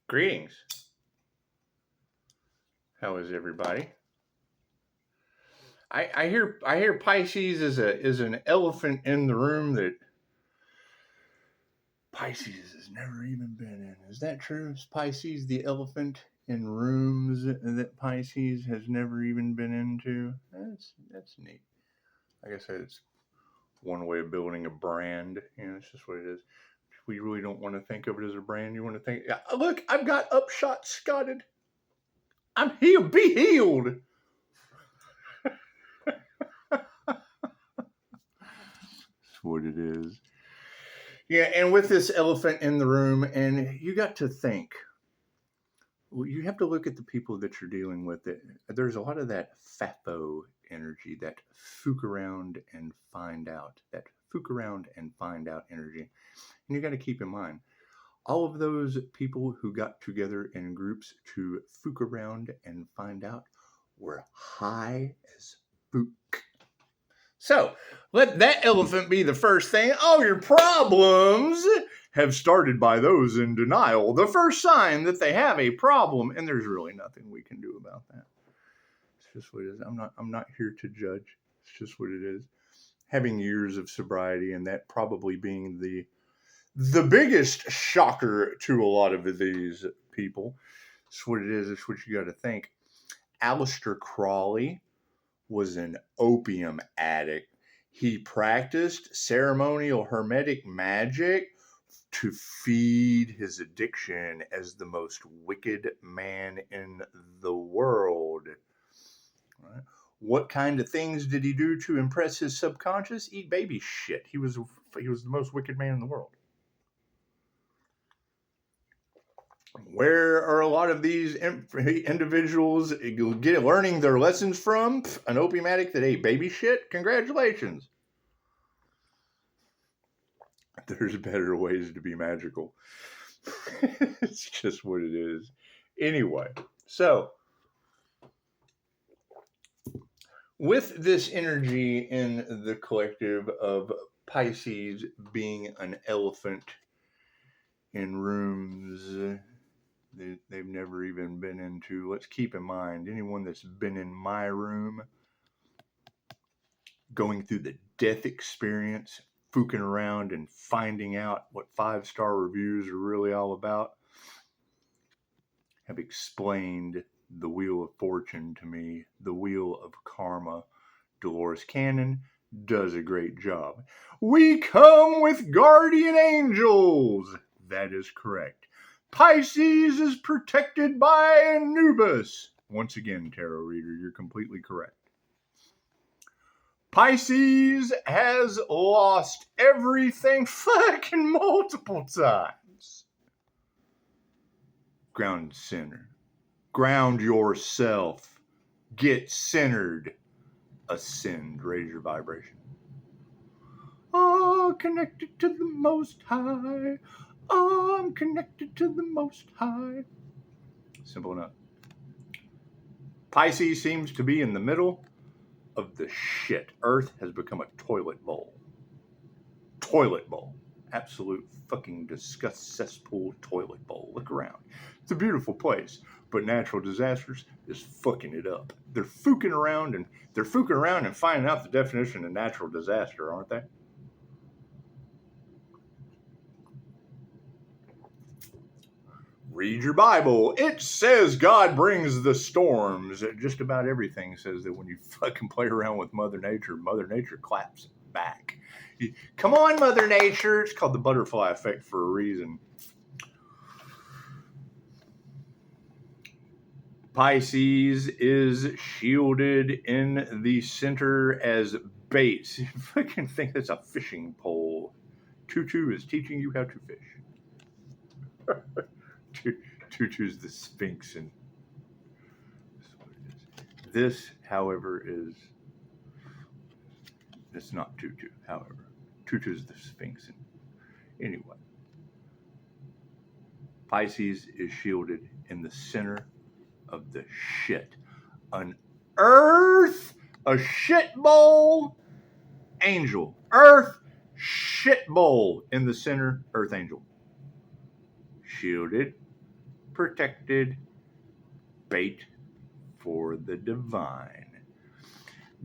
Greetings. How is everybody? I hear Pisces is an elephant in the room that Pisces has never even been in. Is that true? Is Pisces the elephant in rooms that Pisces has never even been into? That's neat. I guess that's one way of building a brand. It's just what it is. We really don't want to think of it as a brand. You want to think, look, I've got Upshotscott. I'm healed. Be healed. That's what it is. Yeah, and with this elephant in the room, and you got to think, you have to look at the people that you're dealing with. There's a lot of that FAFO energy, that fook around and find out, energy. And you got to keep in mind, all of those people who got together in groups to fook around and find out were high as fook. So, let that elephant be the first thing. All your problems have started by those in denial. The first sign that they have a problem, and there's really nothing we can do about that. It's just what it is. I'm not here to judge. It's just what it is. Having years of sobriety, and that probably being the biggest shocker to a lot of these people. It's what it is. It's what you got to think. Aleister Crowley was an opium addict. He practiced ceremonial hermetic magic to feed his addiction as the most wicked man in the world. Right? What kind of things did he do to impress his subconscious? Eat baby shit. He was the most wicked man in the world. Where are a lot of these individuals learning their lessons from? An opium addict that ate baby shit? Congratulations. There's better ways to be magical. It's just what it is. Anyway, so with this energy in the collective of Pisces being an elephant in rooms they've never even been into. Let's keep in mind, anyone that's been in my room, going through the death experience, fooking around and finding out what 5-star reviews are really all about, have explained the Wheel of Fortune to me, the Wheel of Karma. Dolores Cannon does a great job. We come with guardian angels. That is correct. Pisces is protected by Anubis. Once again, tarot reader, you're completely correct. Pisces has lost everything fucking multiple times. Ground center. Ground yourself. Get centered. Ascend. Raise your vibration. Oh, connected to the Most High. I'm connected to the Most High. Simple enough. Pisces seems to be in the middle of the shit. Earth has become a toilet bowl. Toilet bowl. Absolute fucking disgust cesspool toilet bowl. Look around. It's a beautiful place, but natural disasters is fucking it up. They're fooking around and finding out the definition of natural disaster, aren't they? Read your Bible. It says God brings the storms. Just about everything says that when you fucking play around with Mother Nature claps back. Come on, Mother Nature. It's called the butterfly effect for a reason. Pisces is shielded in the center as bait. You fucking think that's a fishing pole. Tutu is teaching you how to fish. Tutu's the Sphinx, and this, however, it's not Tutu. However, Tutu's the Sphinx. And anyway, Pisces is shielded in the center of the shit. An earth, a shit bowl, angel. Earth, shit bowl in the center, earth angel. Shielded. protected. Bait for the divine.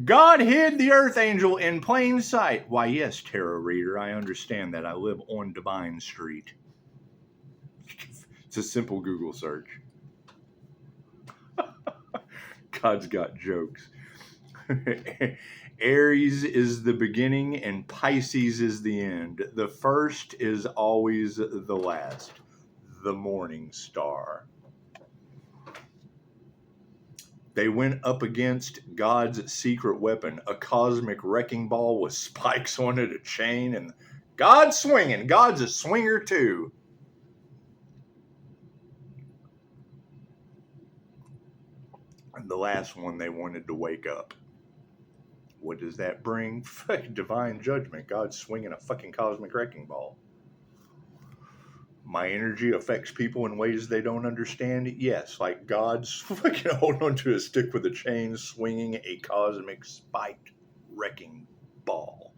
God hid the Earth Angel in plain sight. Why, yes, tarot reader, I understand that. I live on Divine Street. It's a simple Google search. God's got jokes. Aries is the beginning and Pisces is the end. The first is always the last. The morning star. They went up against God's secret weapon, a cosmic wrecking ball with spikes on it, a chain, and God's swinging. God's a swinger too. And the last one, they wanted to wake up. What does that bring? Fucking divine judgment. God's swinging a fucking cosmic wrecking ball. My energy affects people in ways they don't understand? Yes, like God's fucking holding onto a stick with a chain, swinging a cosmic spiked wrecking ball.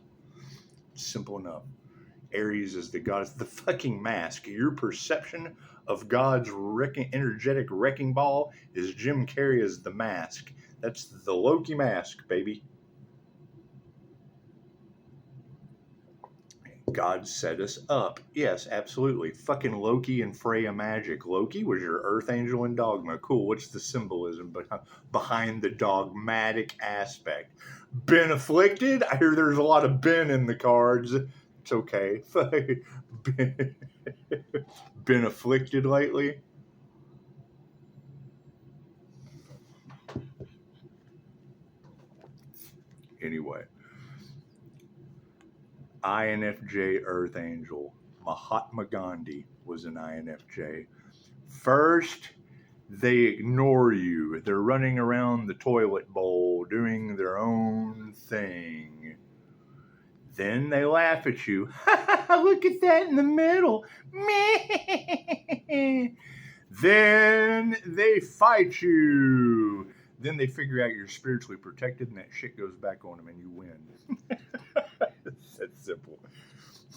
Simple enough. Aries is the goddess. The fucking mask. Your perception of God's energetic wrecking ball is Jim Carrey as the mask. That's the Loki mask, baby. God set us up. Yes, absolutely. Fucking Loki and Freya magic. Loki was your earth angel in dogma. Cool. What's the symbolism behind the dogmatic aspect? Been afflicted? I hear there's a lot of been in the cards. It's okay. Been afflicted lately? Anyway. INFJ Earth Angel. Mahatma Gandhi was an INFJ. First, they ignore you. They're running around the toilet bowl doing their own thing. Then they laugh at you. Look at that in the middle. Then they fight you. Then they figure out you're spiritually protected and that shit goes back on them and you win. That's simple.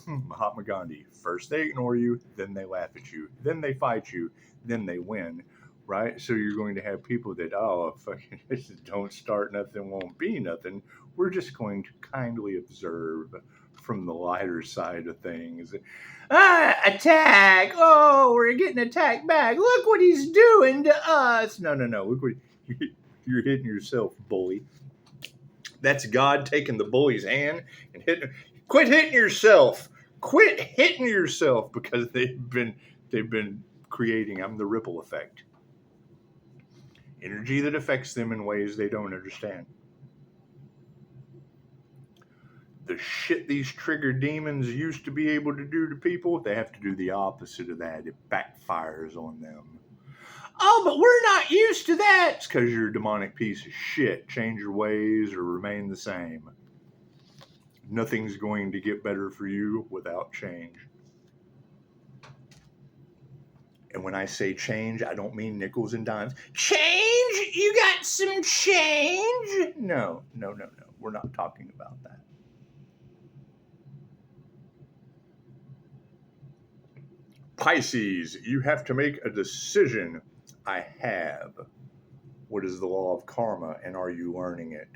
Mahatma Gandhi. First they ignore you, then they laugh at you, then they fight you, then they win. Right? So you're going to have people that, fucking don't start nothing, won't be nothing. We're just going to kindly observe from the lighter side of things. Attack! Oh, we're getting attacked back. Look what he's doing to us. No. Look what you're hitting yourself, bully. That's God taking the bully's hand and hitting. Quit hitting yourself. Quit hitting yourself because they've been creating. I'm the ripple effect. Energy that affects them in ways they don't understand. The shit these triggered demons used to be able to do to people, they have to do the opposite of that. It backfires on them. Oh, but we're not used to that. It's because you're a demonic piece of shit. Change your ways or remain the same. Nothing's going to get better for you without change. And when I say change, I don't mean nickels and dimes. Change? You got some change? No. We're not talking about that. Pisces, you have to make a decision. I have. What is the law of karma, and are you learning it?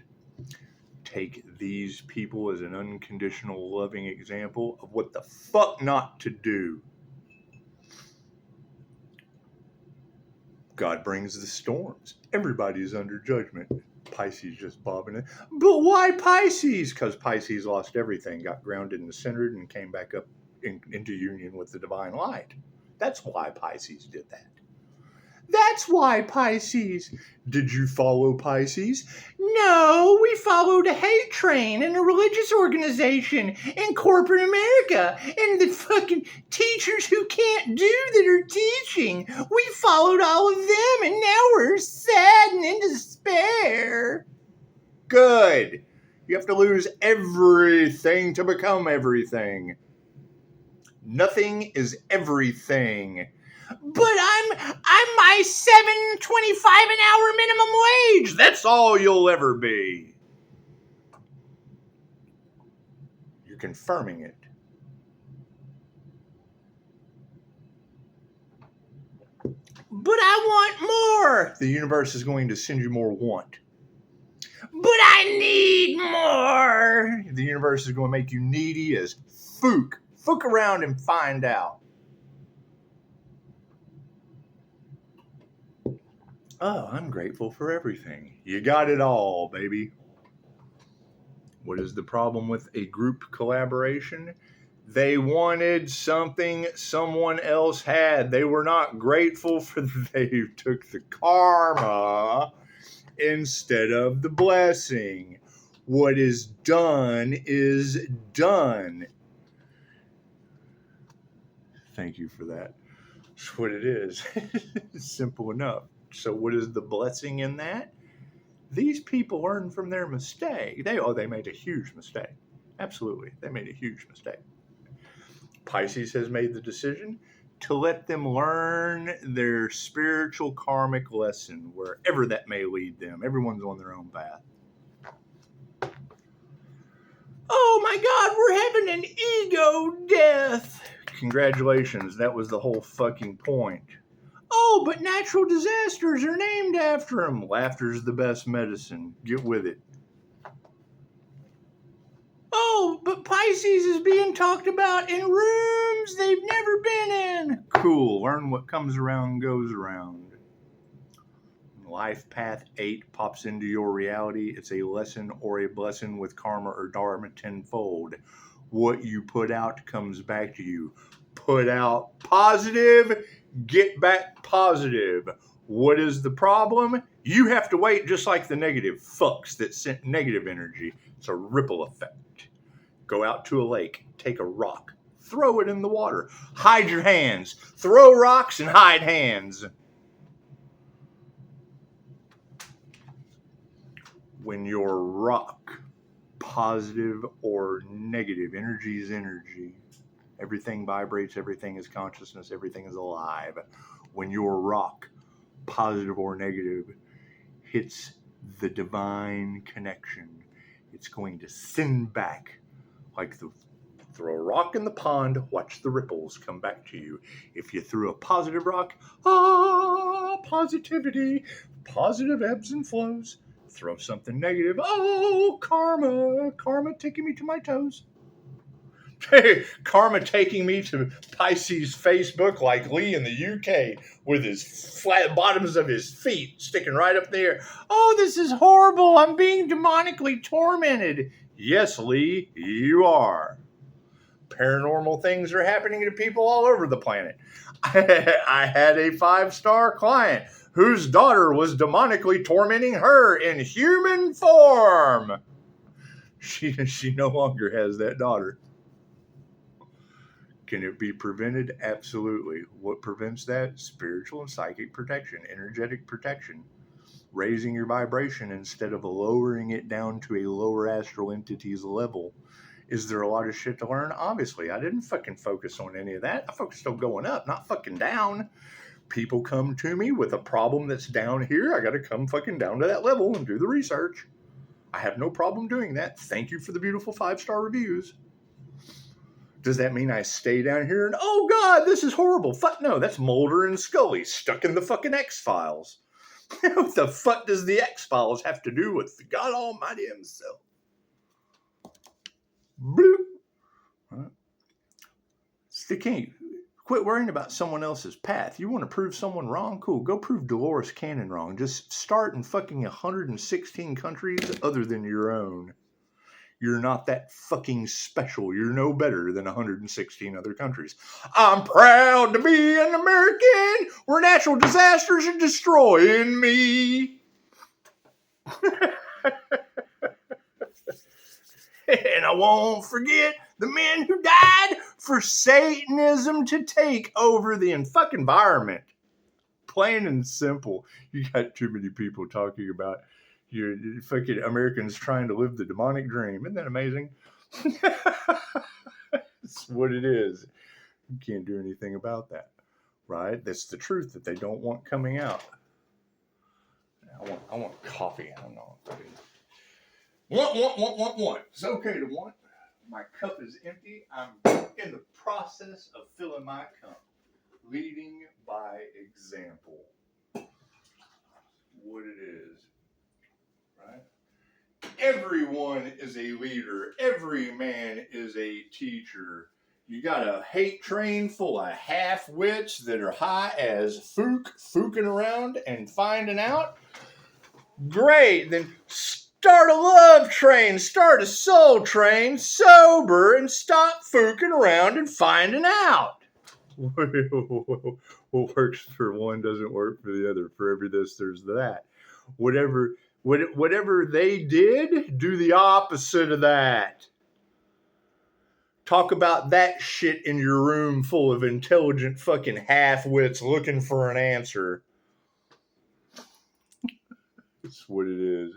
Take these people as an unconditional loving example of what the fuck not to do. God brings the storms. Everybody's under judgment. Pisces just bobbing it. But why Pisces? Because Pisces lost everything, got grounded and centered, and came back up into union with the divine light. That's why Pisces did that. That's why Pisces. Did you follow Pisces? No, we followed a hate train and a religious organization in corporate America and the fucking teachers who can't do that are teaching. We followed all of them and now we're sad and in despair. Good. You have to lose everything to become everything. Nothing is everything. But I'm my $7.25 an hour minimum wage. That's all you'll ever be. You're confirming it. But I want more. The universe is going to send you more want. But I need more. The universe is going to make you needy as fook. Fook around and find out. Oh, I'm grateful for everything. You got it all, baby. What is the problem with a group collaboration? They wanted something someone else had. They were not grateful for they took the karma instead of the blessing. What is done is done. Thank you for that. That's what it is. Simple enough. So what is the blessing in that? These people learned from their mistake. They made a huge mistake. Absolutely. They made a huge mistake. Pisces has made the decision to let them learn their spiritual karmic lesson, wherever that may lead them. Everyone's on their own path. Oh my God, we're having an ego death. Congratulations, that was the whole fucking point. Oh, but natural disasters are named after them. Laughter's the best medicine. Get with it. Oh, but Pisces is being talked about in rooms they've never been in. Cool. Learn what comes around goes around. Life Path 8 pops into your reality. It's a lesson or a blessing with karma or dharma tenfold. What you put out comes back to you. Put out positive, get back positive. What is the problem? You have to wait just like the negative fucks that sent negative energy. It's a ripple effect. Go out to a lake, take a rock, throw it in the water. Hide your hands. Throw rocks and hide hands. When your rock, positive or negative, energy is energy. Everything vibrates, everything is consciousness, everything is alive. When your rock, positive or negative, hits the divine connection, it's going to send back like throw a rock in the pond, watch the ripples come back to you. If you threw a positive rock, positivity, positive ebbs and flows. Throw something negative, karma taking me to my toes. Hey, karma taking me to Pisces Facebook like Lee in the UK with his flat bottoms of his feet sticking right up there. Oh, this is horrible. I'm being demonically tormented. Yes, Lee, you are. Paranormal things are happening to people all over the planet. I had a 5-star client whose daughter was demonically tormenting her in human form. She no longer has that daughter. Can it be prevented? Absolutely. What prevents that? Spiritual and psychic protection, energetic protection. Raising your vibration instead of lowering it down to a lower astral entity's level. Is there a lot of shit to learn? Obviously. I didn't fucking focus on any of that. I focused on going up, not fucking down. People come to me with a problem that's down here. I got to come fucking down to that level and do the research. I have no problem doing that. Thank you for the beautiful 5-star reviews. Does that mean I stay down here and, oh God, this is horrible? Fuck no, that's Mulder and Scully stuck in the fucking X-Files. What the fuck does the X-Files have to do with God Almighty himself? Bloop. Right. It's the king. Quit worrying about someone else's path. You want to prove someone wrong? Cool. Go prove Dolores Cannon wrong. Just start in fucking 116 countries other than your own. You're not that fucking special. You're no better than 116 other countries. I'm proud to be an American where natural disasters are destroying me. And I won't forget the men who died for Satanism to take over the fucking environment. Plain and simple. You got too many people talking about you fucking Americans trying to live the demonic dream. Isn't that amazing? That's what it is. You can't do anything about that, right? That's the truth that they don't want coming out. I want coffee. I don't know. Want. It's okay to want. My cup is empty. I'm in the process of filling my cup. Leading by example. What it is, right? Everyone is a leader. Every man is a teacher. You got a hate train full of half-wits that are high as fooking around and finding out. Great, then start a love train, start a soul train, sober, and stop fooking around and finding out. What works for one doesn't work for the other. For every this, there's that. Whatever they did, do the opposite of that. Talk about that shit in your room full of intelligent fucking half-wits looking for an answer. That's what it is.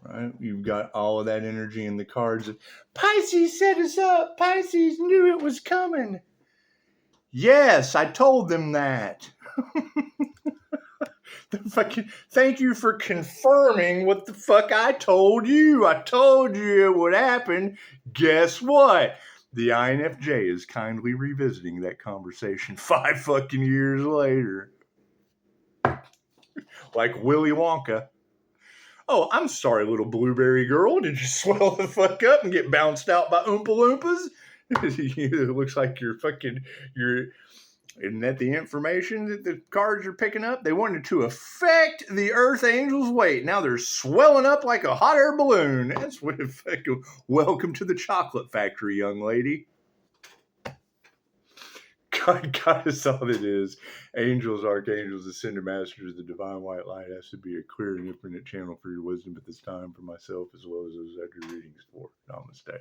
Right? You've got all of that energy in the cards. Pisces set us up. Pisces knew it was coming. Yes, I told them that. Thank you for confirming what the fuck I told you. I told you it would happen. Guess what? The INFJ is kindly revisiting that conversation 5 fucking years later. Like Willy Wonka. Oh, I'm sorry, little blueberry girl. Did you swell the fuck up and get bounced out by Oompa Loompas? It looks like isn't that the information that the cards are picking up? They wanted to affect the Earth Angel's weight. Now they're swelling up like a hot air balloon. That's what fucking welcome to the chocolate factory, young lady. God is all it is. Angels, archangels, ascended masters, the divine white light has to be a clear and infinite channel for your wisdom at this time, for myself as well as those I do readings for. Namaste.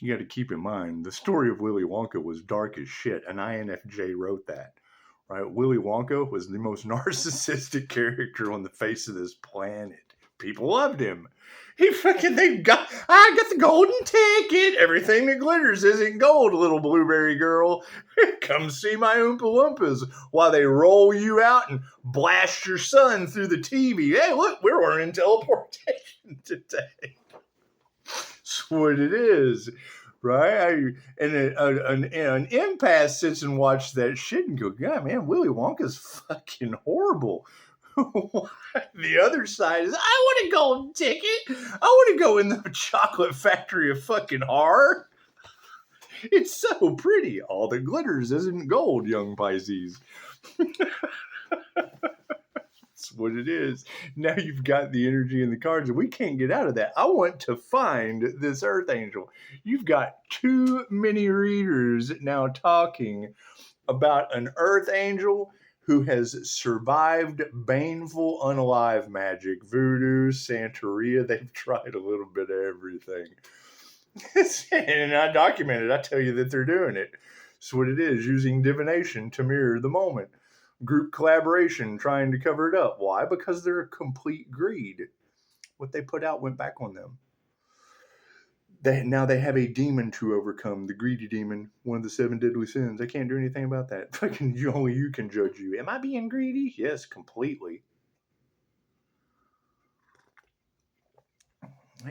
You got to keep in mind, the story of Willy Wonka was dark as shit. An INFJ wrote that, right? Willy Wonka was the most narcissistic character on the face of this planet. People loved him. I got the golden ticket. Everything that glitters isn't gold, little blueberry girl. Come see my Oompa Loompas while they roll you out and blast your son through the TV. Hey, look, we're learning teleportation today. That's what it is, right? An empath sits and watches that shit and go, God, man, Willy Wonka's fucking horrible. The other side is, I want a golden ticket. I want to go in the chocolate factory of fucking horror. It's so pretty. All that glitters isn't gold, young Pisces. That's what it is. Now you've got the energy in the cards, and we can't get out of that. I want to find this Earth Angel. You've got too many readers now talking about an Earth Angel who has survived baneful unalive magic, voodoo, Santeria. They've tried a little bit of everything. And I documented. I tell you that they're doing it. That's what it is, using divination to mirror the moment. Group collaboration, trying to cover it up. Why? Because they're a complete greed. What they put out went back on them. Now they have a demon to overcome, the greedy demon, one of the 7 deadly sins. I can't do anything about that. Fucking only you can judge you. Am I being greedy? Yes, completely.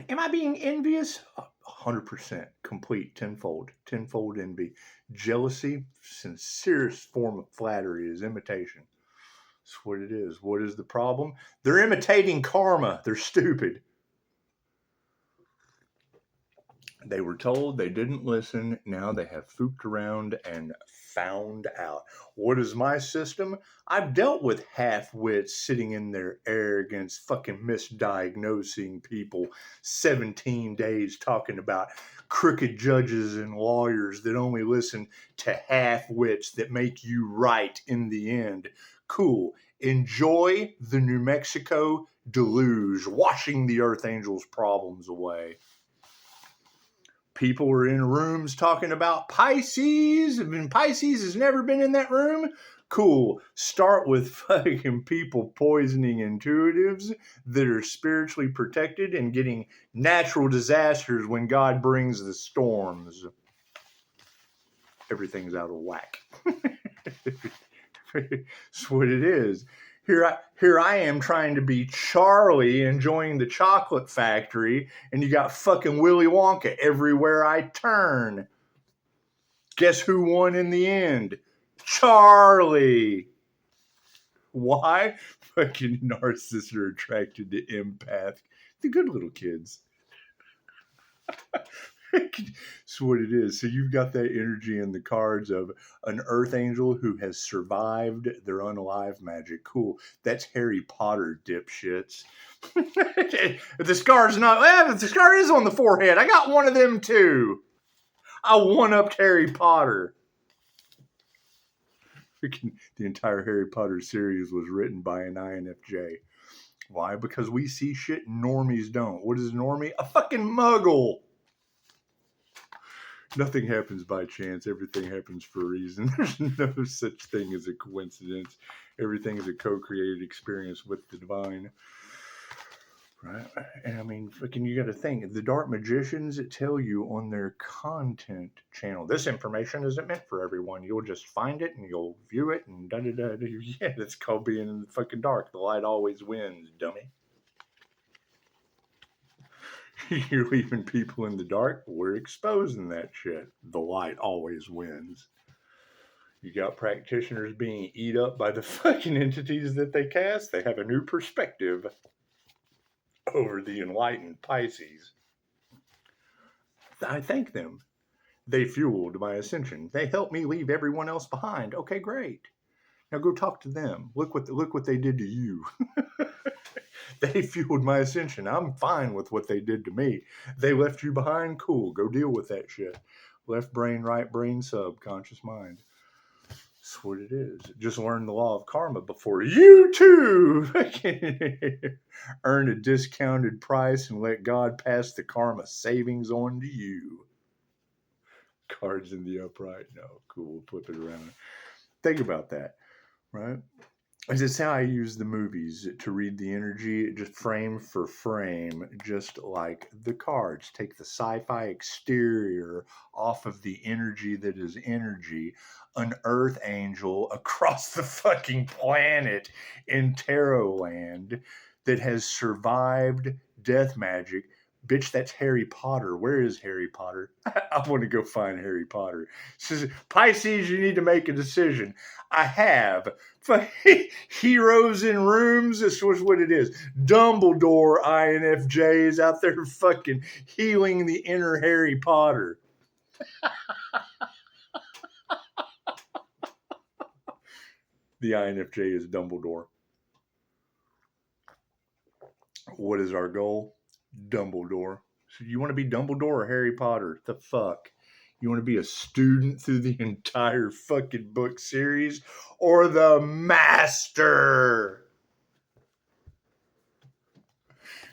Am I being envious? 100%. Complete. Tenfold envy. Jealousy, sincerest form of flattery, is imitation. That's what it is. What is the problem? They're imitating karma. They're stupid. They were told, they didn't listen. Now they have fooked around and found out. What is my system? I've dealt with half-wits sitting in their arrogance, fucking misdiagnosing people 17 days talking about crooked judges and lawyers that only listen to half-wits that make you right in the end. Cool. Enjoy the New Mexico deluge, washing the Earth Angel's problems away. People are in rooms talking about Pisces. I mean, Pisces has never been in that room. Cool. Start with fucking people poisoning intuitives that are spiritually protected and getting natural disasters when God brings the storms. Everything's out of whack. That's what it is. Here I am trying to be Charlie, enjoying the chocolate factory, and you got fucking Willy Wonka everywhere I turn. Guess who won in the end? Charlie. Why? Fucking narcissists are attracted to empath. The good little kids. That's what it is. So you've got that energy in the cards of an earth angel who has survived their unalive magic. Cool. That's Harry Potter, dipshits. The scar's not. The scar is on the forehead. I got one of them too. I one-upped Harry Potter. The entire Harry Potter series was written by an INFJ. Why? Because we see shit normies don't. What is a normie? A fucking muggle. Nothing happens by chance. Everything happens for a reason. There's no such thing as a coincidence. Everything is a co-created experience with the divine. Right? And I mean, fucking, you got to think. The dark magicians tell you on their content channel, this information isn't meant for everyone. You'll just find it and you'll view it and da-da-da. Yeah, that's called being in the fucking dark. The light always wins, dummy. You're leaving people in the dark. We're exposing that shit. The light always wins. You got practitioners being eat up by the fucking entities that they cast. They have a new perspective over the enlightened Pisces. I thank them. They fueled my ascension. They helped me leave everyone else behind. Okay, great. Now go talk to them. Look what they did to you. They fueled my ascension. I'm fine with what they did to me. They left you behind. Cool. Go deal with that shit. Left brain, right brain, subconscious mind. That's what it is. Just learn the law of karma before you too earn a discounted price and let God pass the karma savings on to you. Cards in the upright. No, cool. Flip it around. Think about that, right? This is how I use the movies to read the energy, just frame for frame, just like the cards. Take the sci-fi exterior off of the energy that is energy. An earth angel across the fucking planet in Tarot land that has survived death magic. Bitch, that's Harry Potter. Where is Harry Potter? I want to go find Harry Potter. Says, Pisces, you need to make a decision. I have. Heroes in rooms. This was what it is. Dumbledore INFJs out there fucking healing the inner Harry Potter. The INFJ is Dumbledore. What is our goal? Dumbledore. So you want to be Dumbledore or Harry Potter? The fuck? You want to be a student through the entire fucking book series or the master?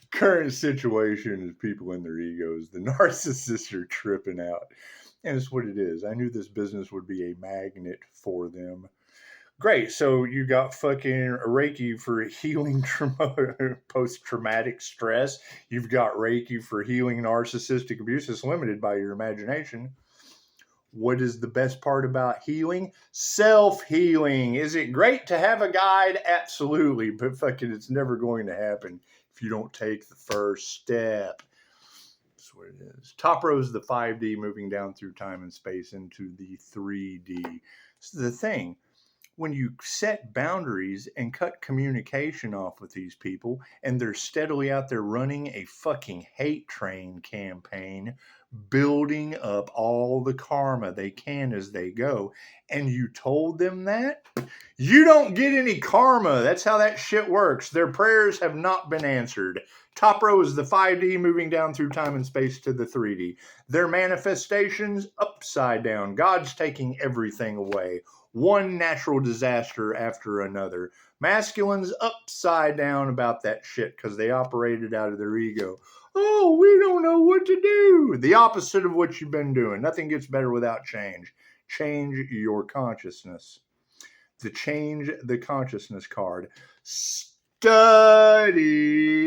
Current situation is people in their egos. The narcissists are tripping out. And it's what it is. I knew this business would be a magnet for them. Great. So you got fucking Reiki for healing post-traumatic stress. You've got Reiki for healing narcissistic abuse. It's limited by your imagination. What is the best part about healing? Self-healing. Is it great to have a guide? Absolutely. But fucking it's never going to happen if you don't take the first step. That's what it is. Top row is the 5D moving down through time and space into the 3D. This is the thing. When you set boundaries and cut communication off with these people and they're steadily out there running a fucking hate train campaign, building up all the karma they can as they go, and you told them that, you don't get any karma. That's how that shit works. Their prayers have not been answered. Top row is the 5D moving down through time and space to the 3D. Their manifestations upside down. God's taking everything away. One natural disaster after another. Masculines upside down about that shit because they operated out of their ego. Oh, we don't know what to do. The opposite of what you've been doing. Nothing gets better without change. Change your consciousness. The change the consciousness card. Study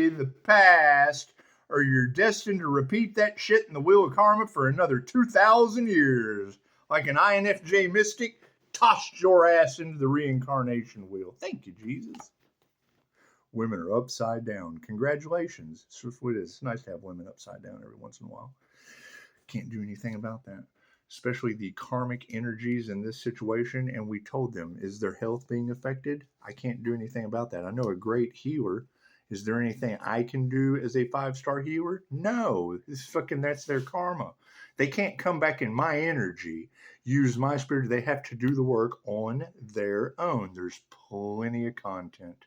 the past or you're destined to repeat that shit in the wheel of karma for another 2,000 years. Like an INFJ mystic, tossed your ass into the reincarnation wheel. Thank you, Jesus. Women are upside down. Congratulations. It's what it is. It's nice to have women upside down every once in a while. Can't do anything about that. especially the karmic energies in this situation, and we told them, is their health being affected? I can't do anything about that. I know a great healer. Is there anything I can do as a 5-star healer? No. That's their karma. They can't come back in my energy, use my spirit. They have to do the work on their own. There's plenty of content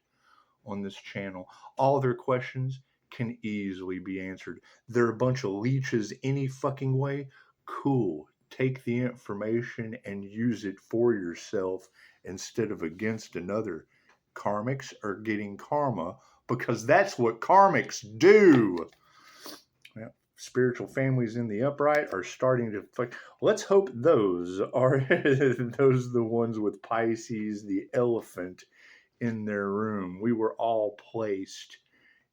on this channel. All their questions can easily be answered. They're a bunch of leeches any fucking way. Cool. Take the information and use it for yourself instead of against another. Karmics are getting karma because that's what karmics do. Yeah. Spiritual families in the upright are starting to let's hope those are the ones with Pisces, the elephant in their room. We were all placed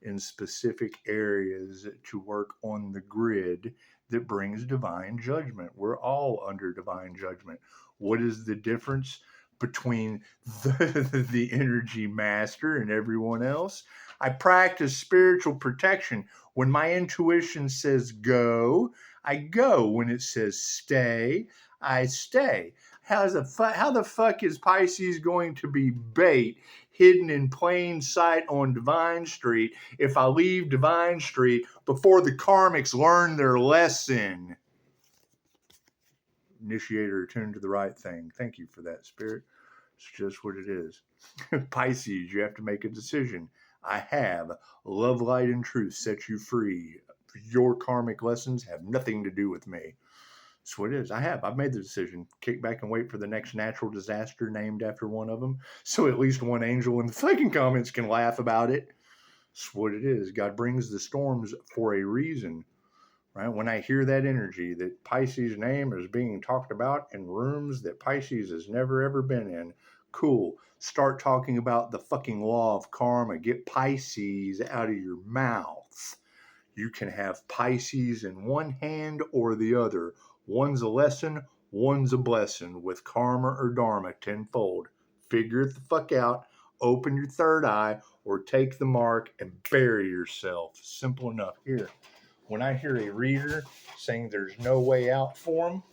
in specific areas to work on the grid that brings divine judgment. We're all under divine judgment. What is the difference between the energy master and everyone else? I practice spiritual protection. When my intuition says go, I go. When it says stay, I stay. How the fuck is Pisces going to be bait hidden in plain sight on Divine Street if I leave Divine Street before the karmics learn their lesson? Initiator, attune to the right thing. Thank you for that, Spirit. It's just what it is. Pisces, you have to make a decision. I have. Love, light, and truth set you free. Your karmic lessons have nothing to do with me. That's what it is. I've made the decision. Kick back and wait for the next natural disaster named after one of them, so at least one angel in the fucking comments can laugh about it. That's what it is. God brings the storms for a reason, right? When I hear that energy, that Pisces' name is being talked about in rooms that Pisces has never ever been in, cool. Start talking about the fucking law of karma. Get Pisces out of your mouth. You can have Pisces in one hand or the other. One's a lesson, one's a blessing, with karma or dharma tenfold. Figure it the fuck out, open your third eye, or take the mark and bury yourself. Simple enough. Here, when I hear a reader saying there's no way out for them,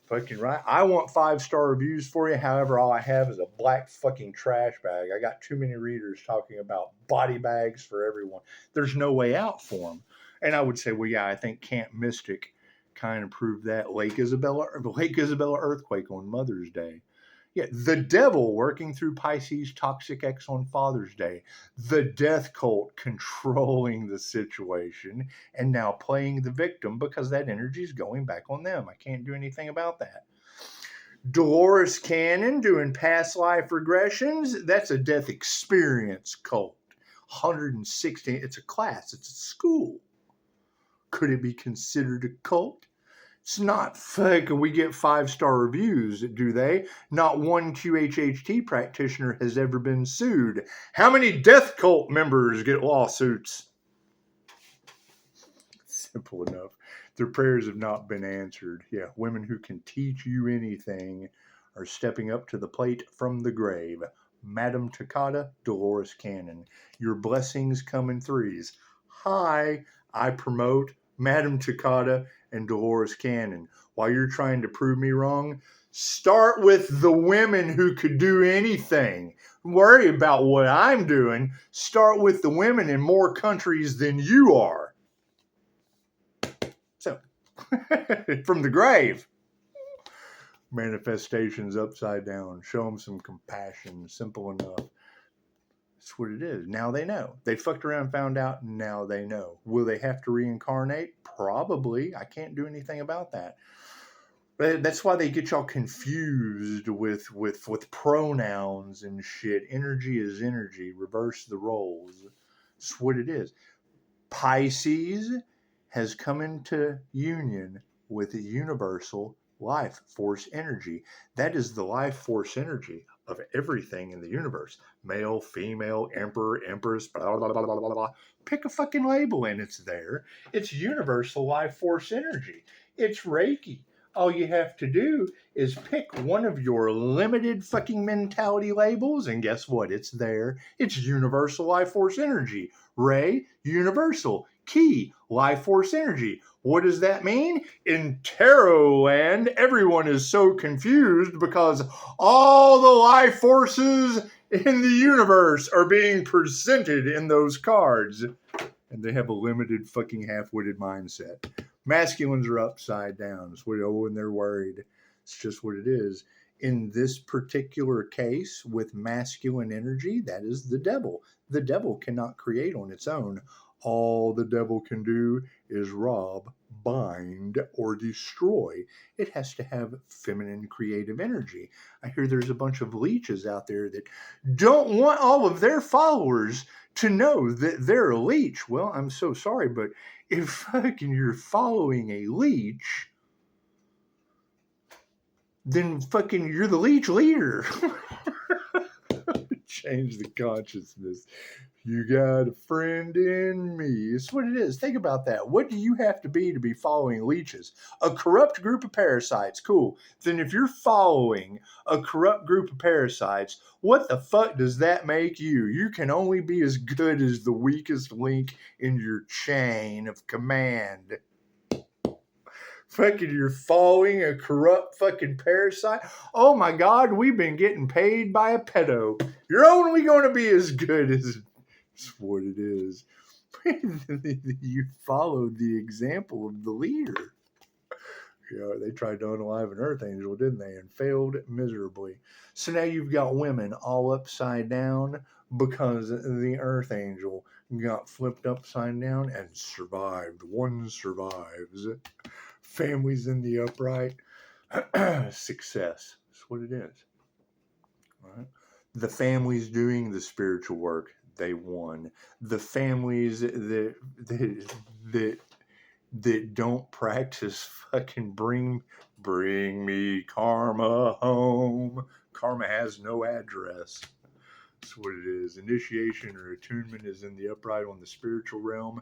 fucking right. I want 5-star reviews for you. However, all I have is a black fucking trash bag. I got too many readers talking about body bags for everyone. There's no way out for them. And I would say, well, yeah, I think Camp Mystic kind of proved that. Lake Isabella earthquake on Mother's Day. Yeah, the devil working through Pisces toxic X on Father's Day. The death cult controlling the situation and now playing the victim because that energy is going back on them. I can't do anything about that. Dolores Cannon doing past life regressions. That's a death experience cult. 116. It's a class. It's a school. Could it be considered a cult? It's not fake. We get 5-star reviews, do they? Not one QHHT practitioner has ever been sued. How many death cult members get lawsuits? Simple enough. Their prayers have not been answered. Yeah, women who can teach you anything are stepping up to the plate from the grave. Madam Takata, Dolores Cannon. Your blessings come in threes. Hi, I promote Madam Takata and Dolores Cannon. While you're trying to prove me wrong, start with the women who could do anything. Worry about what I'm doing. Start with the women in more countries than you are. So, from the grave. Manifestations upside down. Show them some compassion. Simple enough. That's what it is. Now they know. They fucked around, found out, and now they know. Will they have to reincarnate? Probably. I can't do anything about that. But that's why they get y'all confused with pronouns and shit. Energy is energy. Reverse the roles. That's what it is. Pisces has come into union with the universal life force energy. That is the life force energy of everything in the universe. Male, female, emperor, empress, blah, blah, blah, blah, blah, blah. Pick a fucking label and it's there. It's universal life force energy. It's Reiki. All you have to do is pick one of your limited fucking mentality labels, and guess what? It's there. It's universal life force energy. Ray, universal. Key, life force energy. What does that mean? In tarot land, everyone is so confused because all the life forces in the universe are being presented in those cards. And they have a limited fucking half-witted mindset. Masculines are upside down. It's what, oh, and they're worried. It's just what it is. In this particular case, with masculine energy, that is the devil. The devil cannot create on its own. All the devil can do is rob, bind, or destroy. It has to have feminine creative energy. I hear there's a bunch of leeches out there that don't want all of their followers to know that they're a leech. Well, I'm so sorry, but if fucking you're following a leech, then fucking you're the leech leader. Change the consciousness. You got a friend in me. It's what it is. Think about that. What do you have to be following leeches? A corrupt group of parasites. Cool. Then if you're following a corrupt group of parasites, what the fuck does that make you? You can only be as good as the weakest link in your chain of command. Fucking you're following a corrupt fucking parasite. Oh my God, we've been getting paid by a pedo. You're only going to be as good as what it is. You followed the example of the leader. They tried to unalive an earth angel, didn't they? And failed miserably. So now you've got women all upside down because the earth angel got flipped upside down and survived. One survives. Families in the upright. Success. That's what it is. Right? The families doing the spiritual work, they won. The families that don't practice fucking bring me karma home. Karma has no address. That's what it is. Initiation or attunement is in the upright on the spiritual realm.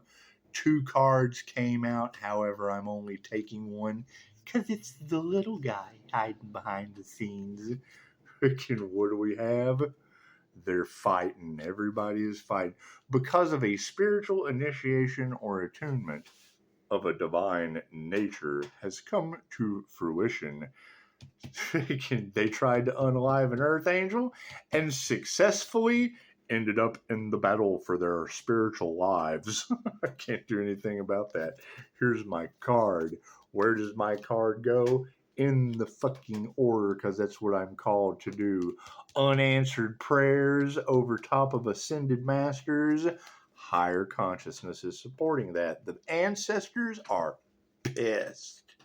2 cards came out. However, I'm only taking one because it's the little guy hiding behind the scenes. What do we have? They're fighting. Everybody is fighting. Because of a spiritual initiation or attunement of a divine nature has come to fruition. They tried to unalive an earth angel and successfully ended up in the battle for their spiritual lives. I can't do anything about that. Here's my card. Where does my card go? In the fucking order, because that's what I'm called to do. Unanswered prayers over top of ascended masters. Higher consciousness is supporting that. The ancestors are pissed.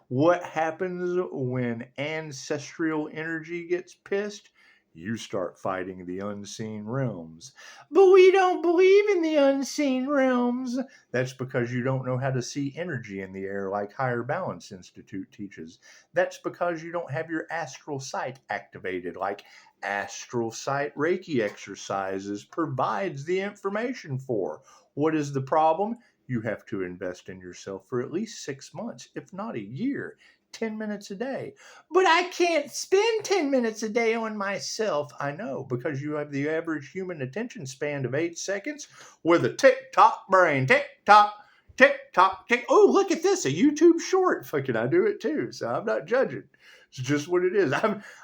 What happens when ancestral energy gets pissed? You start fighting the unseen realms. But we don't believe in the unseen realms. That's because you don't know how to see energy in the air like Higher Balance Institute teaches. That's because you don't have your astral sight activated like Astral Sight Reiki exercises provides the information for. What is the problem? You have to invest in yourself for at least 6 months, if not a year. 10 minutes a day. But I can't spend 10 minutes a day on myself. I know, because you have the average human attention span of 8 seconds with a TikTok brain. TikTok, TikTok, tick. Oh, look at this, a YouTube short. Fucking I do it too, so I'm not judging. It's just what it is.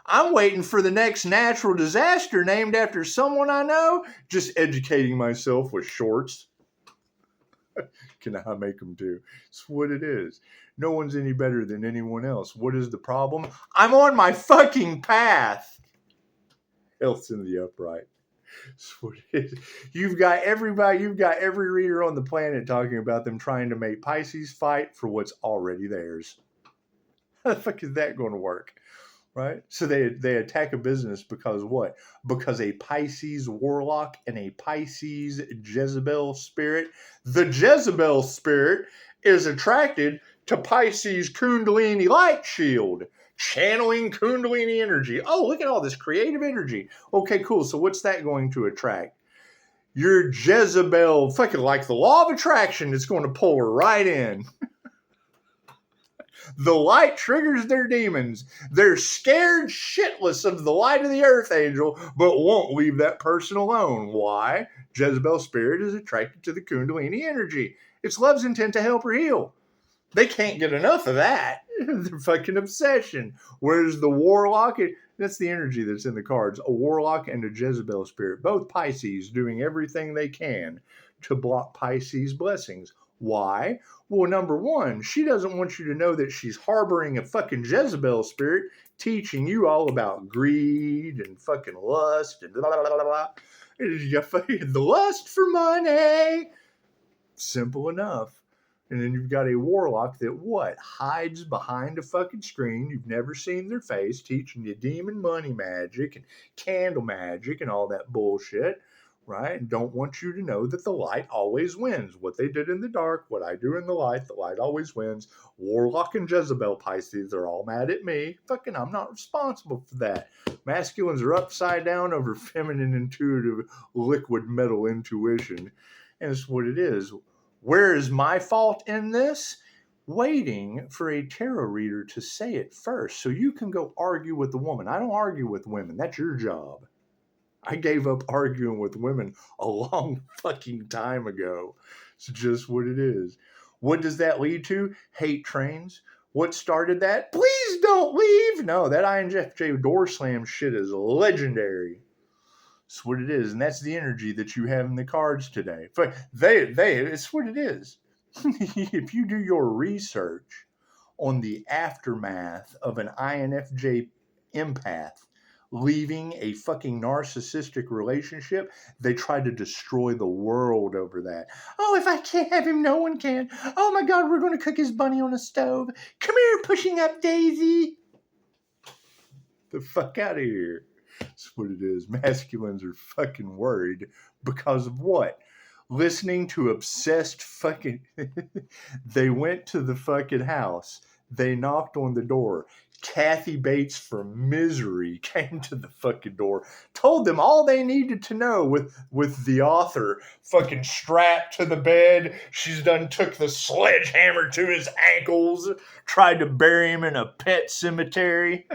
I'm waiting for the next natural disaster named after someone I know, just educating myself with shorts. Can I make them do? It's what it is. No one's any better than anyone else. What is the problem? I'm on my fucking path. Health's in the upright. It's what it is. You've got every reader on the planet talking about them trying to make Pisces fight for what's already theirs. How the fuck is that going to work? Right? So they attack a business because what? Because a Pisces warlock and a Pisces Jezebel spirit. The Jezebel spirit is attracted to Pisces Kundalini light shield, channeling Kundalini energy. Oh, look at all this creative energy. Okay, cool. So what's that going to attract? Your Jezebel, fucking like the law of attraction, it's going to pull her right in. The light triggers their demons. They're scared shitless of the light of the earth angel, but won't leave that person alone. Why? Jezebel spirit is attracted to the Kundalini energy. It's love's intent to help her heal. They can't get enough of that. They're fucking obsession. Whereas the warlock, that's the energy that's in the cards. A warlock and a Jezebel spirit. Both Pisces doing everything they can to block Pisces' blessings. Why? Well, number one, she doesn't want you to know that she's harboring a fucking Jezebel spirit teaching you all about greed and fucking lust and blah, blah, blah, blah. The lust for money. Simple enough. And then you've got a warlock that what? Hides behind a fucking screen. You've never seen their face, teaching you demon money magic and candle magic and all that bullshit, right? And don't want you to know that the light always wins. What they did in the dark, what I do in the light always wins. Warlock and Jezebel Pisces are all mad at me. Fucking, I'm not responsible for that. Masculines are upside down over feminine, intuitive, liquid metal intuition. And it's what it is. Where is my fault in this? Waiting for a tarot reader to say it first so you can go argue with the woman. I don't argue with women. That's your job. I gave up arguing with women a long fucking time ago. It's just what it is. What does that lead to? Hate trains. What started that? Please don't leave. No, that INFJ door slam shit is legendary. It's what it is, and that's the energy that you have in the cards today. But it's what it is. If you do your research on the aftermath of an INFJ empath leaving a fucking narcissistic relationship, they try to destroy the world over that. Oh, if I can't have him, no one can. Oh my God, we're going to cook his bunny on a stove. Come here, pushing up Daisy. The fuck out of here. That's what it is. Masculines are fucking worried because of what? Listening to obsessed fucking... They went to the fucking house. They knocked on the door. Kathy Bates from Misery came to the fucking door. Told them all they needed to know with the author fucking strapped to the bed. She's done took the sledgehammer to his ankles. Tried to bury him in a pet cemetery.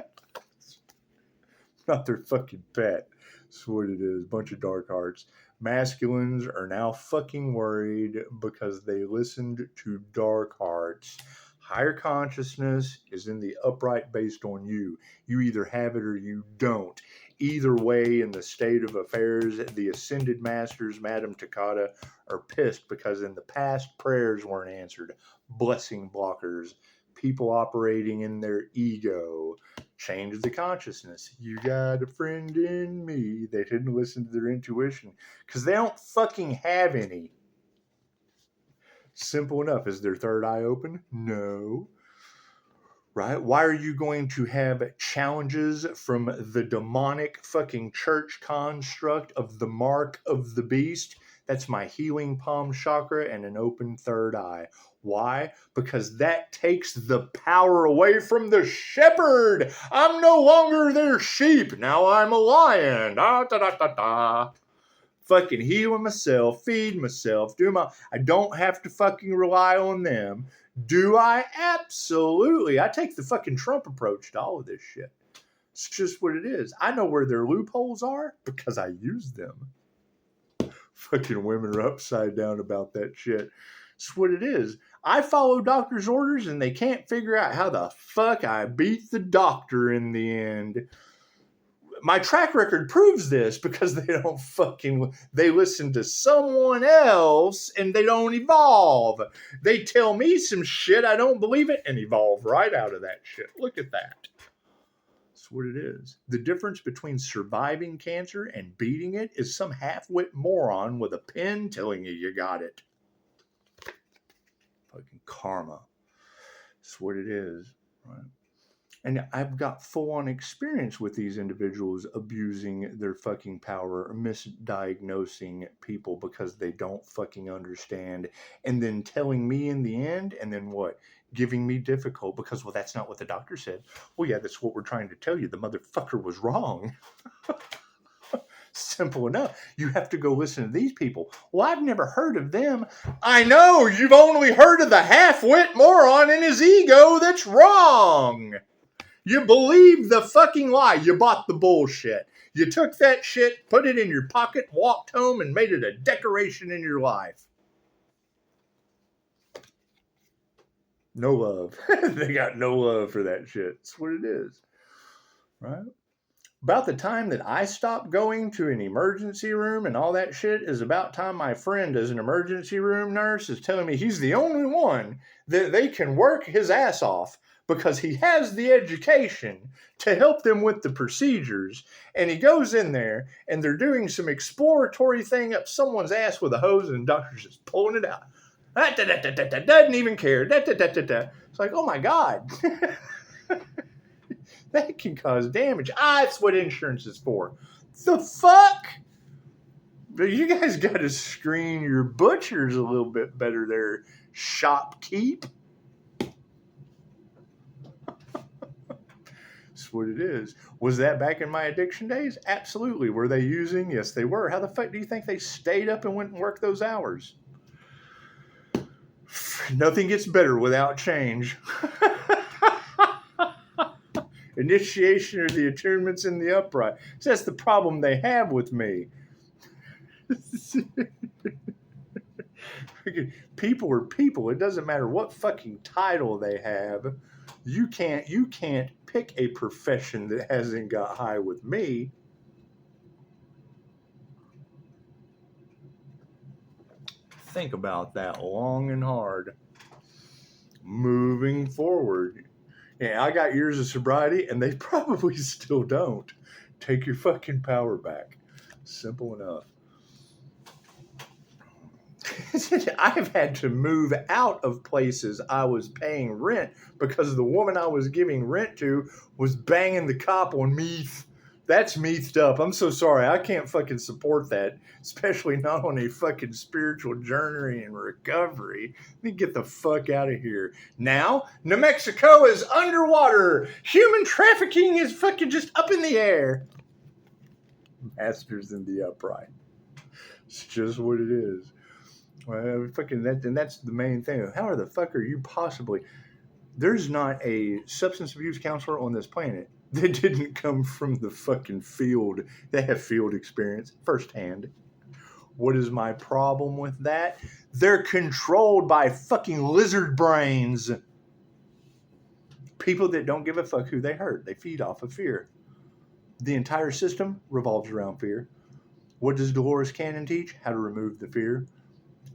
Not their fucking pet. That's what it is. Bunch of dark hearts. Masculines are now fucking worried because they listened to dark hearts. Higher consciousness is in the upright based on you. You either have it or you don't. Either way, in the state of affairs, the ascended masters, Madame Takata, are pissed because in the past, prayers weren't answered. Blessing blockers. People operating in their ego. Change the consciousness. You got a friend in me. They didn't listen to their intuition because they don't fucking have any. Simple enough. Is their third eye open? No. Right? Why are you going to have challenges from the demonic fucking church construct of the mark of the beast? That's my healing palm chakra and an open third eye. Why? Because that takes the power away from the shepherd. I'm no longer their sheep. Now I'm a lion. Fucking healing myself, feed myself, I don't have to fucking rely on them. Do I? Absolutely. I take the fucking Trump approach to all of this shit. It's just what it is. I know where their loopholes are because I use them. Fucking women are upside down about that shit. It's what it is. I follow doctor's orders and they can't figure out how the fuck I beat the doctor in the end. My track record proves this because they listen to someone else and they don't evolve. They tell me some shit, I don't believe it, and evolve right out of that shit. Look at that. That's what it is. The difference between surviving cancer and beating it is some half-wit moron with a pen telling you got it. Fucking karma. That's what it is, right? And I've got full-on experience with these individuals abusing their fucking power, misdiagnosing people because they don't fucking understand, and then telling me in the end, and then what? Giving me difficult because, well, that's not what the doctor said. Well, yeah, that's what we're trying to tell you. The motherfucker was wrong. Simple enough. You have to go listen to these people. Well, I've never heard of them. I know, you've only heard of the half-wit moron in his ego that's wrong. You believe the fucking lie. You bought the bullshit. You took that shit, put it in your pocket, walked home, and made it a decoration in your life. No love. They got no love for that shit. That's what it is. Right? About the time that I stopped going to an emergency room and all that shit is about time my friend as an emergency room nurse is telling me he's the only one that they can work his ass off because he has the education to help them with the procedures. And he goes in there and they're doing some exploratory thing up someone's ass with a hose and the doctor's just pulling it out. Doesn't even care. It's like, oh my God. That can cause damage. That's what insurance is for. The fuck? But you guys got to screen your butchers a little bit better there, shopkeep. That's what it is. Was that back in my addiction days? Absolutely. Were they using? Yes, they were. How the fuck do you think they stayed up and went and worked those hours? Nothing gets better without change. Initiation of the attunements in the upright. So that's the problem they have with me. People are people. It doesn't matter what fucking title they have. You can't pick a profession that hasn't got high with me. Think about that long and hard. Moving forward. Yeah, I got years of sobriety, and they probably still don't. Take your fucking power back. Simple enough. I've had to move out of places I was paying rent because the woman I was giving rent to was banging the cop on meth. That's methed up. I'm so sorry. I can't fucking support that, especially not on a fucking spiritual journey and recovery. Let me get the fuck out of here. Now, New Mexico is underwater. Human trafficking is fucking just up in the air. Masters in the upright. It's just what it is. Well, fucking that, and that's the main thing. How the fuck are you possibly? There's not a substance abuse counselor on this planet that didn't come from the fucking field. They have field experience firsthand. What is my problem with that? They're controlled by fucking lizard brains. People that don't give a fuck who they hurt. They feed off of fear. The entire system revolves around fear. What does Dolores Cannon teach? How to remove the fear.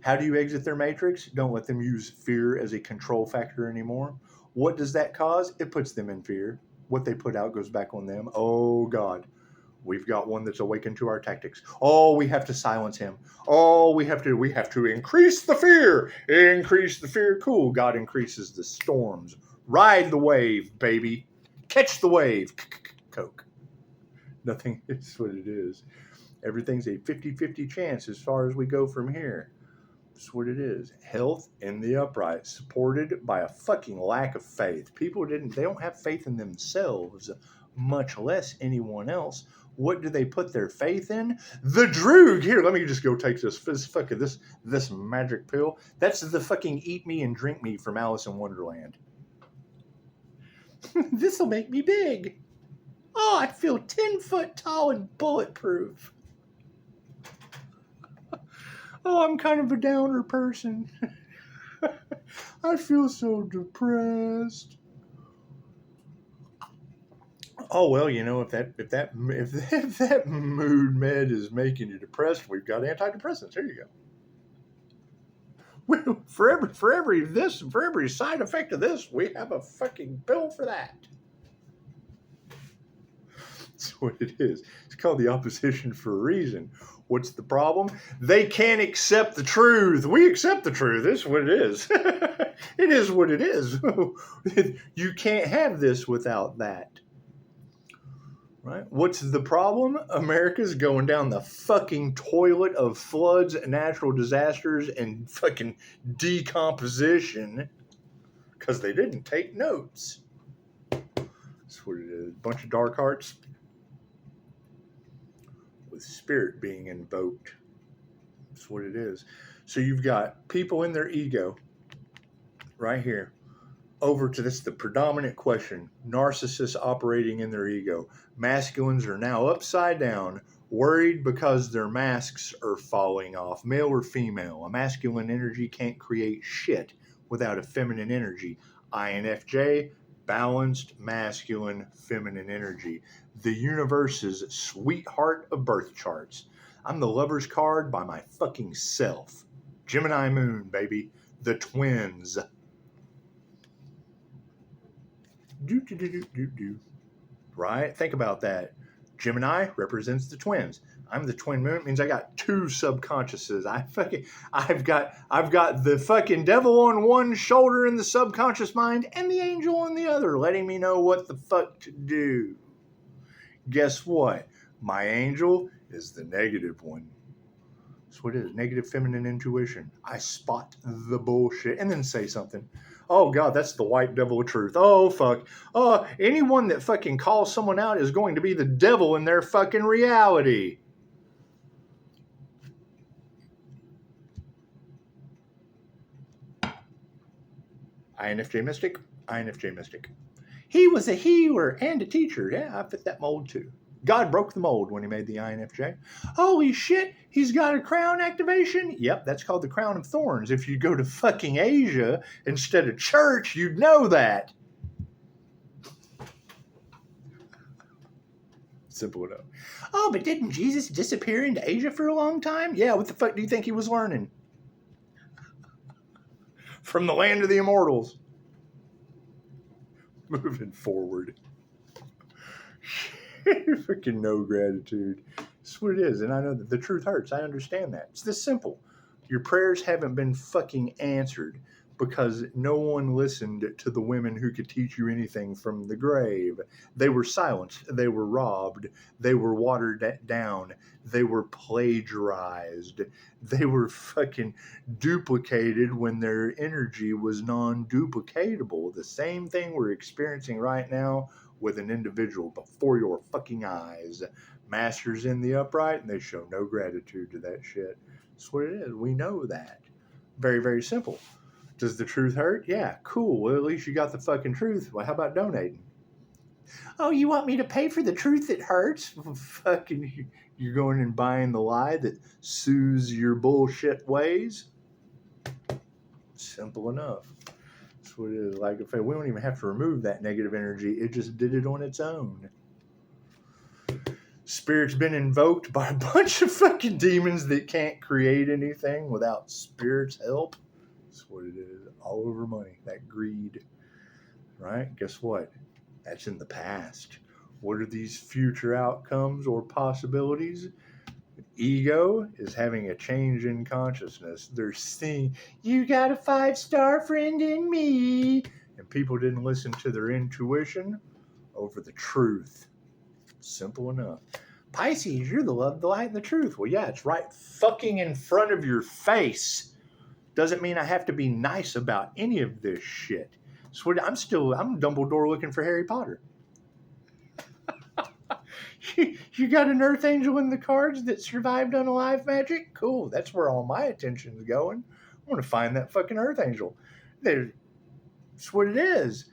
How do you exit their matrix? Don't let them use fear as a control factor anymore. What does that cause? It puts them in fear. What they put out goes back on them. Oh, God. We've got one that's awakened to our tactics. Oh, we have to silence him. Oh, we have to increase the fear. Increase the fear. Cool. God increases the storms. Ride the wave, baby. Catch the wave. Coke. Nothing is what it is. Everything's a 50-50 chance as far as we go from here. That's what it is. Health in the upright, supported by a fucking lack of faith. People they don't have faith in themselves, much less anyone else. What do they put their faith in? The droog. Here, let me just go take this magic pill. That's the fucking eat me and drink me from Alice in Wonderland. This'll make me big. Oh, I feel 10 foot tall and bulletproof. Oh, I'm kind of a downer person. I feel so depressed. Oh well, you know, if that mood med is making you depressed, we've got antidepressants. Here you go. For every side effect of this, we have a fucking pill for that. That's what it is. It's called the opposition for a reason. What's the problem? They can't accept the truth. We accept the truth. This is what it is. It is what it is. You can't have this without that. Right? What's the problem? America's going down the fucking toilet of floods, natural disasters, and fucking decomposition because they didn't take notes. That's what it is. A bunch of dark hearts with spirit being invoked. That's what it is. So you've got people in their ego right here. Over to this, the predominant question. Narcissists operating in their ego. Masculines are now upside down, worried because their masks are falling off, male or female. A masculine energy can't create shit without a feminine energy. INFJ, balanced masculine feminine energy. The universe's sweetheart of birth charts. I'm the lover's card by my fucking self. Gemini moon, baby. The twins. Do. Right? Think about that. Gemini represents the twins. I'm the twin moon. It means I got two subconsciouses. I've got the fucking devil on one shoulder in the subconscious mind and the angel on the other, letting me know what the fuck to do. Guess what? My angel is the negative one. That's what it is. Negative feminine intuition. I spot the bullshit and then say something. Oh, God, that's the white devil of truth. Oh, fuck. Anyone that fucking calls someone out is going to be the devil in their fucking reality. INFJ Mystic. He was a healer and a teacher. Yeah, I fit that mold too. God broke the mold when he made the INFJ. Holy shit, he's got a crown activation? Yep, that's called the crown of thorns. If you go to fucking Asia instead of church, you'd know that. Simple enough. Oh, but didn't Jesus disappear into Asia for a long time? Yeah, what the fuck do you think he was learning? From the land of the immortals. Moving forward. Freaking no gratitude. That's what it is. And I know that the truth hurts. I understand that. It's this simple. Your prayers haven't been fucking answered because no one listened to the women who could teach you anything from the grave. They were silenced. They were robbed. They were watered down. They were plagiarized. They were fucking duplicated when their energy was non-duplicatable. The same thing we're experiencing right now with an individual before your fucking eyes. Masters in the upright, and they show no gratitude to that shit. That's what it is. We know that. Very, very simple. Does the truth hurt? Yeah, cool. Well, at least you got the fucking truth. Well, how about donating? Oh, you want me to pay for the truth that hurts? Fucking, you're going and buying the lie that soothes your bullshit ways? Simple enough. That's what it is. Like, if we don't even have to remove that negative energy, it just did it on its own. Spirit's been invoked by a bunch of fucking demons that can't create anything without Spirit's help. That's what it is. All over money. That greed. Right? Guess what? That's in the past. What are these future outcomes or possibilities? Ego is having a change in consciousness. They're seeing, you got a 5-star friend in me. And people didn't listen to their intuition over the truth. Simple enough. Pisces, you're the love, the light, and the truth. Well, yeah, it's right fucking in front of your face. Doesn't mean I have to be nice about any of this shit. So I'm Dumbledore looking for Harry Potter. You got an Earth Angel in the cards that survived unalive magic? Cool, that's where all my attention's going. I want to find that fucking Earth Angel. That's what it is.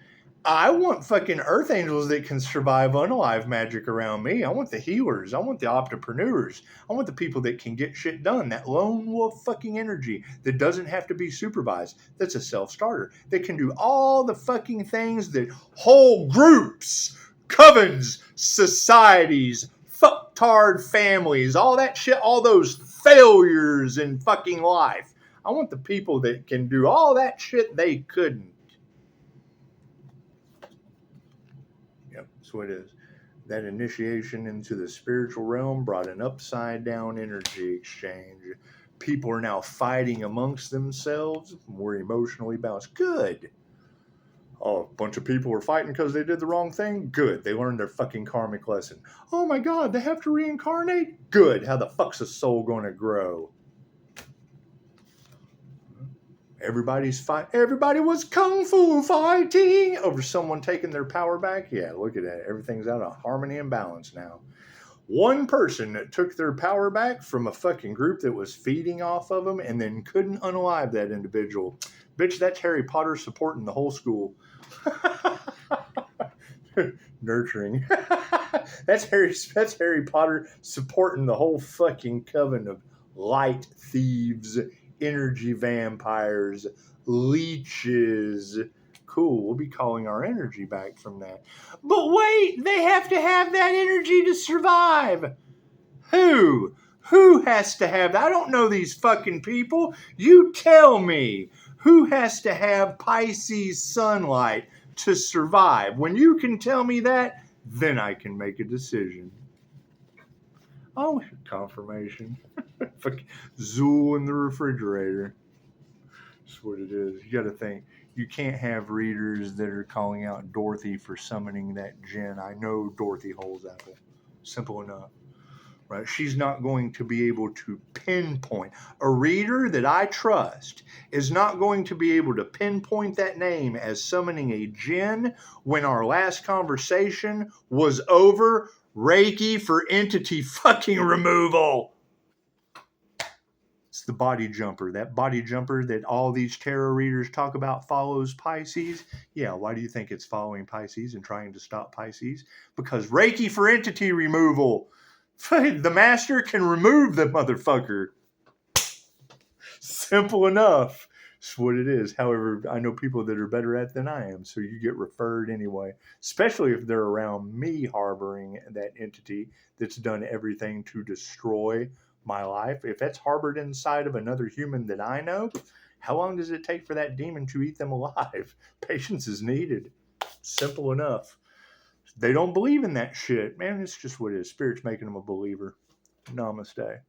I want fucking Earth Angels that can survive unalive magic around me. I want the healers. I want the entrepreneurs. I want the people that can get shit done. That lone wolf fucking energy that doesn't have to be supervised. That's a self-starter. That can do all the fucking things that whole groups, covens, societies, fucktard families, all that shit, all those failures in fucking life. I want the people that can do all that shit they couldn't. That's what it is. That initiation into the spiritual realm brought an upside down energy exchange. People are now fighting amongst themselves. We're emotionally balanced. Good. Oh, a bunch of people are fighting because they did the wrong thing? Good. They learned their fucking karmic lesson. Oh my God, they have to reincarnate? Good. How the fuck's a soul going to grow? Everybody was kung fu fighting over someone taking their power back. Yeah, look at that. Everything's out of harmony and balance now. One person that took their power back from a fucking group that was feeding off of them and then couldn't unalive that individual. Bitch, that's Harry Potter supporting the whole school. Nurturing. That's Harry Potter supporting the whole fucking coven of light thieves, energy vampires, leeches. Cool, we'll be calling our energy back from that. But wait, they have to have that energy to survive. Who? Who has to have that? I don't know these fucking people. You tell me. Who has to have Pisces sunlight to survive? When you can tell me that, then I can make a decision. Oh, confirmation. Zool in the refrigerator. That's what it is. You got to think. You can't have readers that are calling out Dorothy for summoning that djinn. I know Dorothy holds apple. Simple enough. Right? She's not going to be able to pinpoint. A reader that I trust is not going to be able to pinpoint that name as summoning a djinn when our last conversation was over Reiki for entity fucking removal. It's the body jumper. That body jumper that all these tarot readers talk about follows Pisces. Yeah, why do you think it's following Pisces and trying to stop Pisces? Because Reiki for entity removal. The master can remove the motherfucker. Simple enough. That's what it is. However, I know people that are better at it than I am, so you get referred anyway, especially if they're around me harboring that entity that's done everything to destroy my life. If that's harbored inside of another human that I know, how long does it take for that demon to eat them alive? Patience is needed. Simple enough. They don't believe in that shit. Man, it's just what it is. Spirit's making them a believer. Namaste.